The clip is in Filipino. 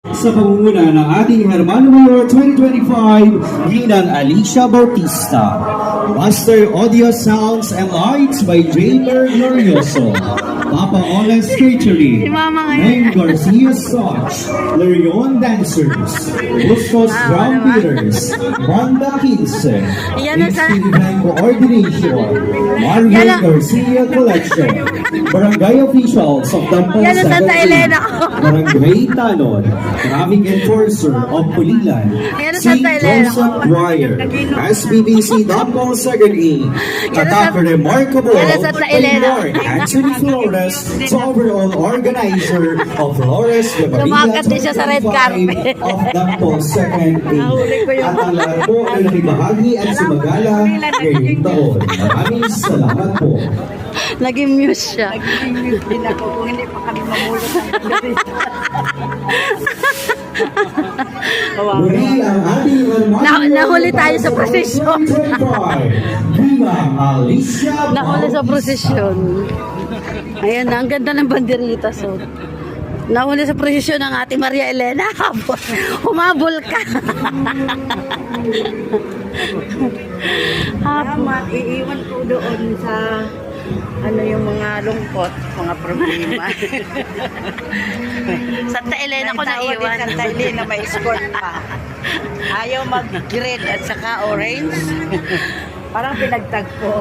Sa pangunguna ng ating Hermano Mayor 2025, Ginang Alicia Bautista. Master Audio Sounds and Lights by Jamer Glorioso. Papa Oles Catering. Si Mama ngayon. Name Garcia Soch. Lerion Dancers. Bustos Drum Beaters. Banda 15. Yan na sa- Event Coordination. Marvin Yan na- Garcia Collection. Barangay Officials of Dampong Yan na Santa Elena. Barangay Tanon. Traffic Enforcer of Pulilan. Yan na St. Santa Elena. Joseph Choir. SBBC Dampong Secretary. Yan na Tatak Santa- Remarkable. Yan na Santa Elena. Lord Anthony Flores, the overall organizer of Flores de Maria Lumakat din siya sa red 2025 carpet. of Dampong Second Nahuli ko yun. At ang lahat po ay nakibahagi at sumagala ngayong taon. Maraming salamat po. Naging muse siya. Naging din ako kung hindi pa kami mamulot ng gabi. Muli ang ating Nahuli tayo sa prosesyon. Ginang Alicia Nahuli sa prosesyon. Ayan na, ang ganda ng banderita. So, nahuli sa prosesyon ng ating Maria Elena. Humabol ka. Naman, iiwan ko doon sa yung mga lungkot, mga problema. Santa Elena ko May tawag din naiwan. Santa Elena, may escort pa. Ayaw mag-green at saka orange. Parang pinagtagpo.